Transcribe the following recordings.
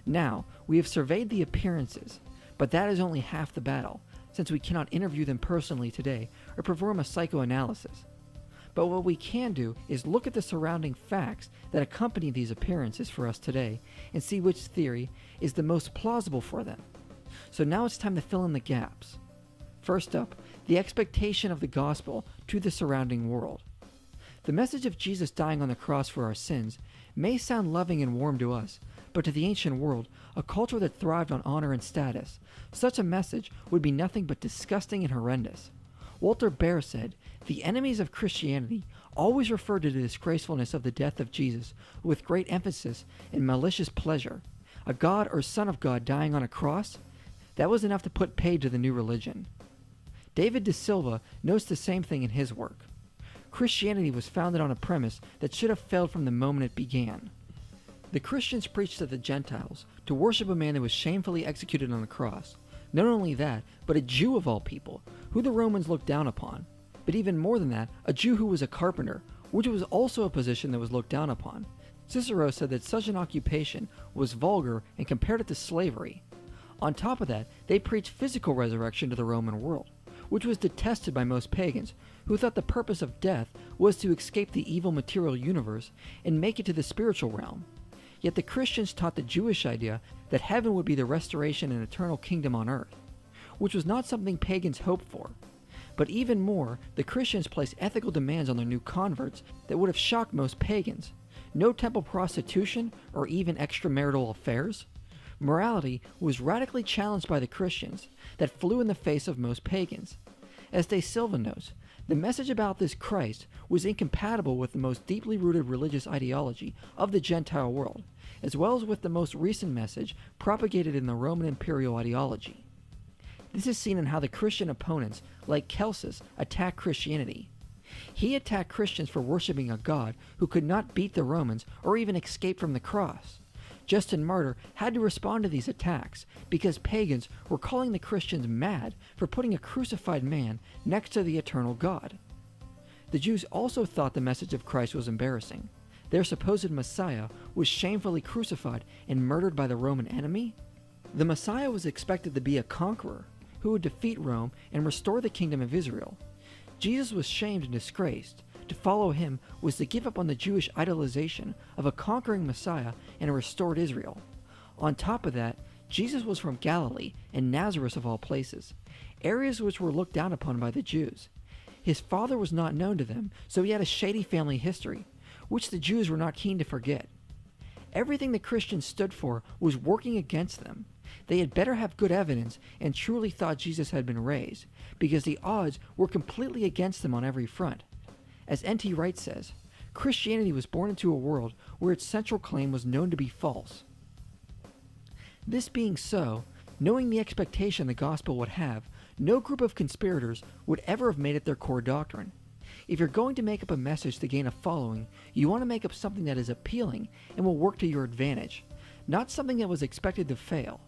Now, we have surveyed the appearances, but that is only half the battle, since we cannot interview them personally today or perform a psychoanalysis. But what we can do is look at the surrounding facts that accompany these appearances for us today and see which theory is the most plausible for them. So now it's time to fill in the gaps. First up, the expectation of the gospel to the surrounding world. The message of Jesus dying on the cross for our sins may sound loving and warm to us, but to the ancient world, a culture that thrived on honor and status, such a message would be nothing but disgusting and horrendous. Walter Baer said, "The enemies of Christianity always refer to the disgracefulness of the death of Jesus with great emphasis and malicious pleasure. A God or Son of God dying on a cross? That was enough to put paid to the new religion." David De Silva notes the same thing in his work. Christianity was founded on a premise that should have failed from the moment it began. The Christians preached to the Gentiles to worship a man that was shamefully executed on the cross. Not only that, but a Jew of all people, who the Romans looked down upon. But even more than that, a Jew who was a carpenter, which was also a position that was looked down upon. Cicero said that such an occupation was vulgar and compared it to slavery. On top of that, they preached physical resurrection to the Roman world, which was detested by most pagans, who thought the purpose of death was to escape the evil material universe and make it to the spiritual realm. Yet the Christians taught the Jewish idea that heaven would be the restoration and eternal kingdom on earth, which was not something pagans hoped for. But even more, the Christians placed ethical demands on their new converts that would have shocked most pagans. No temple prostitution or even extramarital affairs. Morality was radically challenged by the Christians that flew in the face of most pagans. As De Silva notes, the message about this Christ was incompatible with the most deeply rooted religious ideology of the Gentile world, as well as with the most recent message propagated in the Roman imperial ideology. This is seen in how the Christian opponents, like Celsus, attacked Christianity. He attacked Christians for worshiping a God who could not beat the Romans or even escape from the cross. Justin Martyr had to respond to these attacks because pagans were calling the Christians mad for putting a crucified man next to the eternal God. The Jews also thought the message of Christ was embarrassing. Their supposed Messiah was shamefully crucified and murdered by the Roman enemy. The Messiah was expected to be a conqueror who would defeat Rome and restore the kingdom of Israel. Jesus was shamed and disgraced. To follow him was to give up on the Jewish idolization of a conquering Messiah and a restored Israel. On top of that, Jesus was from Galilee and Nazareth of all places, areas which were looked down upon by the Jews. His father was not known to them, so he had a shady family history, which the Jews were not keen to forget. Everything the Christians stood for was working against them. They had better have good evidence and truly thought Jesus had been raised, because the odds were completely against them on every front. As N.T. Wright says, Christianity was born into a world where its central claim was known to be false. This being so, knowing the expectation the gospel would have, no group of conspirators would ever have made it their core doctrine. If you're going to make up a message to gain a following, you want to make up something that is appealing and will work to your advantage, not something that was expected to fail.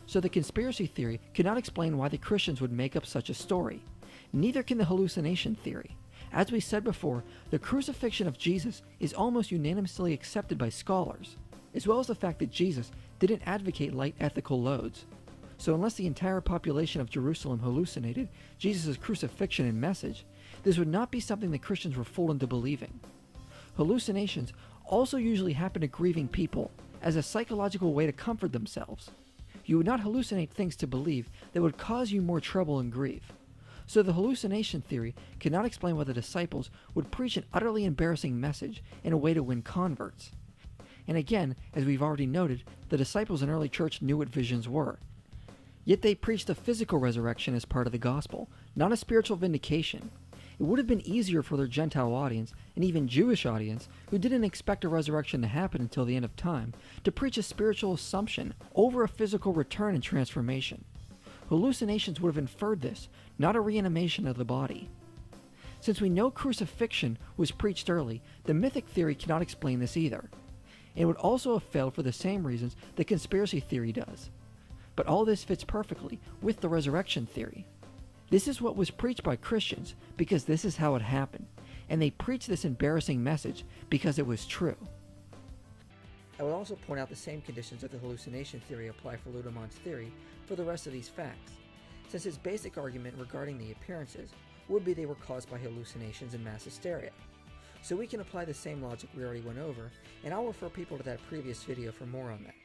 So the conspiracy theory cannot explain why the Christians would make up such a story. Neither can the hallucination theory. As we said before, the crucifixion of Jesus is almost unanimously accepted by scholars, as well as the fact that Jesus didn't advocate light ethical loads. So unless the entire population of Jerusalem hallucinated Jesus' crucifixion and message, this would not be something that Christians were fooled into believing. Hallucinations also usually happen to grieving people as a psychological way to comfort themselves. You would not hallucinate things to believe that would cause you more trouble and grief. So the hallucination theory cannot explain why the disciples would preach an utterly embarrassing message in a way to win converts. And again, as we've already noted, the disciples in early church knew what visions were. Yet they preached a physical resurrection as part of the gospel, not a spiritual vindication. It would have been easier for their Gentile audience, and even Jewish audience, who didn't expect a resurrection to happen until the end of time, to preach a spiritual assumption over a physical return and transformation. Hallucinations would have inferred this, not a reanimation of the body. Since we know crucifixion was preached early, the mythic theory cannot explain this either. It would also have failed for the same reasons the conspiracy theory does. But all this fits perfectly with the resurrection theory. This is what was preached by Christians because this is how it happened, and they preached this embarrassing message because it was true. I would also point out the same conditions of the hallucination theory apply for Ludemann's theory for the rest of these facts, since his basic argument regarding the appearances would be they were caused by hallucinations and mass hysteria. So we can apply the same logic we already went over, and I'll refer people to that previous video for more on that.